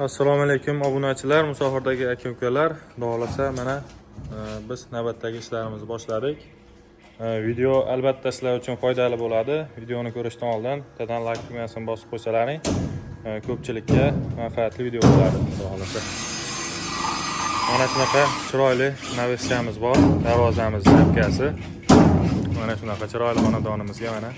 Assalomu alaykum obunachilar, musofirdagi aka-ukalar. Xudo mana biz navbatdagi ishlarimizni boshladik. Video albatta sizlar uchun foydali bo'ladi. Videoni ko'rishdan oldin bittadan like tugmasini bosib qo'ysalaring, ko'pchilikka manfaatli video bo'ladi. Xudo mana shunaqa chiroyli navesiyamiz bor, darvozamiz shapkasi. Mana shunaqa chiroyli xonadonimizga mana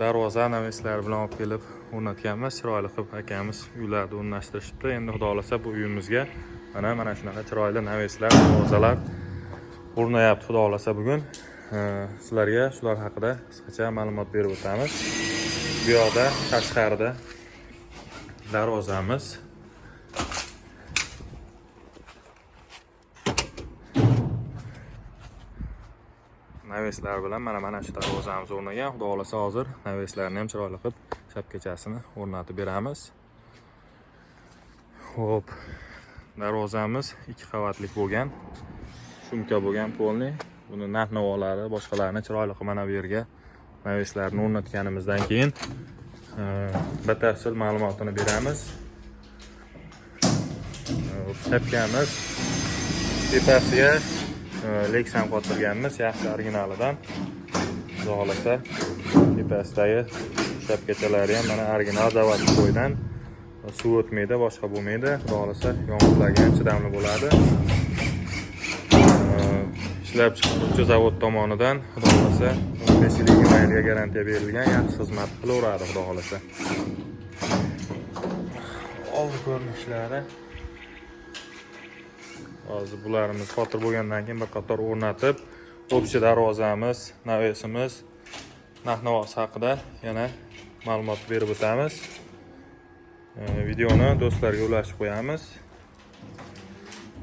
darvoza naveslari bilan olib kelib o'rnatganmiz. Chiroyli qilib akamiz uylarni o'rnashtirishibdi. Endi xudo xolasa bu uyimizga mana shunaqa chiroyli naveslar, darvozalar o'rnayapti. Xudo xolasa bugun sizlarga shular haqida qisqacha ma'lumot berib o'tamiz. Bu yoqda tashqarida darvozamiz, naveslar bilan mana shu darvozamiz o'rnagan. Xudo xolasa hozir naveslarni ham chiroyli qilib shapkachasini o'rnatib beramiz. Xo'p, darvozamiz 2 qavatlik bo'lgan, shumka bo'lgan polni. Buni narx-navolari, boshqalarni chiroyli qilib mana bu yerga naveslarni o'rnatganimizdan keyin batafsil ma'lumotini beramiz. Shapkamiz tepasiga Lexan qotirganmiz, yaxshi originalidan. Xudo xolasa tepasidagi shapkachalari ham mana original zavodskoydan, suv o'tmaydi, boshqa bo'lmaydi. Xudo xolasa yomg'irlarga ham chidamli bo'ladi. Ishlab chiqaruvchi zavod tomonidan xudo xolasa 15 yilga garantiya berilgan, yaxshi xizmat qilaveradi xudo xolasa. Oldi ko'rinishlari hozir bularimiz xotir bo'lgandan keyin bir qator o'rnatib, общий darvozamiz, navesimiz, narx-navosi haqida yana ma'lumot berib o'tamiz. Videoni do'stlarga ulashib qo'yamiz.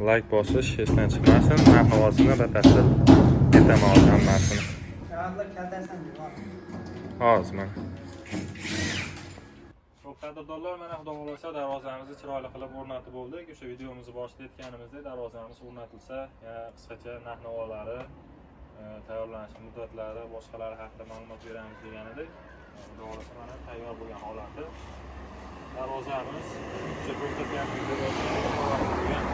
Like bosish esdan chiqmasin. Narx-navosini batafsil aytaman hozir hammasini. Hozir mana. Qadrdonlar, mana xudo xolasa darvozamizni chiroyli qilib o'rnatib bo'ldik. O'sha videomizni boshida aytganimizdek, darvozamiz o'rnatilsa, qisqacha narx-navolari, tayyorlanish muddatlari, boshqalari haqida ma'lumot beramiz degan edik. Xudo xolasa mana tayyor bo'lgan holati. Darvozamiz o'sha ko'rsatganimizdek bo'lgan.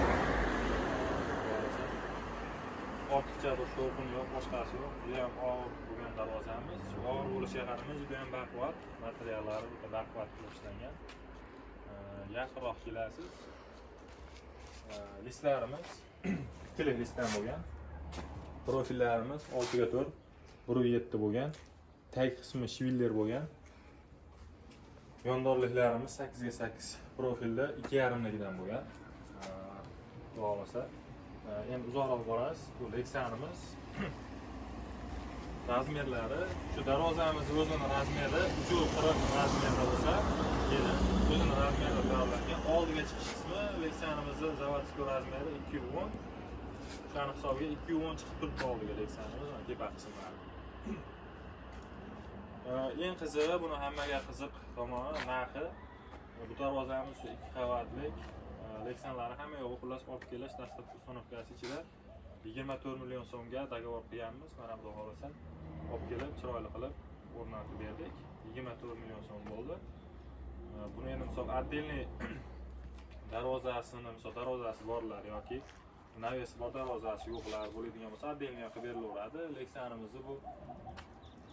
Ortiqcha bir shovqin yo'q, boshqasi yo'q. Juda ham og'ir bo'lgan darvozamiz. Og'ir bo'lishiga qaramay juda ham baquvvat, materiallari juda baquvvat ishlangan. Yaqinroq kelasiz. Listlarimiz ikkili listdan bo'lgan. Profillarimiz 6x4, 1.7 bo'lgan. Tag qismi shviller bo'lgan. Yondorliklarimiz 8x8 profilda 2.5 bo'lgan. Xudo xolasa endi uzoqroq boramiz. Bu Lexanimiz razmerlari, shu darvozamiz o'zining razmeri 3.40 razmerda bo'lsa, keyin o'zining razmerida tayyorlangan. Oldiga chiqish qismi Lexanimizning zavodskiy razmeri 2.10. Shuni hisobiga 2.10 chiqib turibdi oldiga Lexanimiz tepa qismlari. Eng qizig'i, buni hammaga qiziq tomoni narxi. Bu darvozamiz shu 2 qavatlik Lexanlari hamma yo'g'i xullas olib kelish dastlabki uстановkasi ichida 24 million so'mga dogovor qilganmiz. Mana xudo xolasa olib kelib chiroyli qilib o'rnatib berdik. 24 million so'm bo'ldi. Buni endi misol отдельный darvozasi borlar yoki navesi bor darvozasi yo'qlar bo'ladigan bo'lsa, отдельный qilib berilaveradi. Lexanimizni bu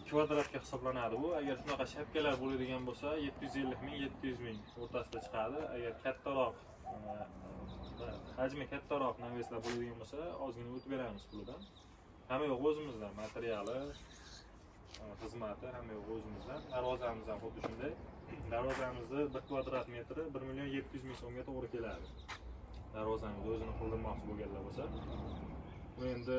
kvadratga hisoblanadi bu. Agar shunaqa shapkalar bo'ladigan bo'lsa, 750 ming, 700 ming o'rtasida chiqadi. Agar kattaroq hajmi kattaroq naveslar bo'ladigan bo'lsa, ozgina o'tib beramiz pulidan. Hamma yo'q o'zimizdan, materiali, xizmati hamma yo'q o'zimizdan. Darvozamiz ham xuddi shunday. Darvozamizni 1 kvadrat metri 1 million 700 ming so'mga to'g'ri keladi. Darvozamizni o'zini qildirmoqchi bo'lganlar bo'lsa, bu endi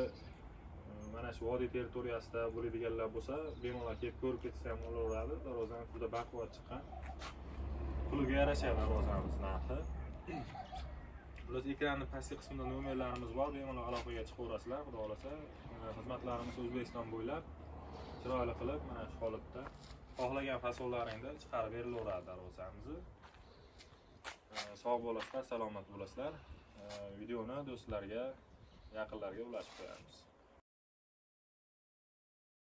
mana shu vodiy territoriyasida bo'ladiganlar bo'lsa, bemalol kelib ko'rib ketsa ham bo'laveradi. Darvozamiz juda baquvvat chiqqan. Puliga yarasha darvozamiz narxi. Biz ekranning pastki qismida nomerlarimiz bor, bemalol aloqaga chiqaverasizlar. Xudo xolasa xizmatlarimiz O'zbekiston bo'ylab chiroyli qilib mana shu holatda xohlagan fasollaringda chiqarib berilaveradi darvozamizni. Sog' bo'lasizlar, salomat bo'lasizlar. Videoni do'stlarga, yaqinlarga ulashib qo'yamiz.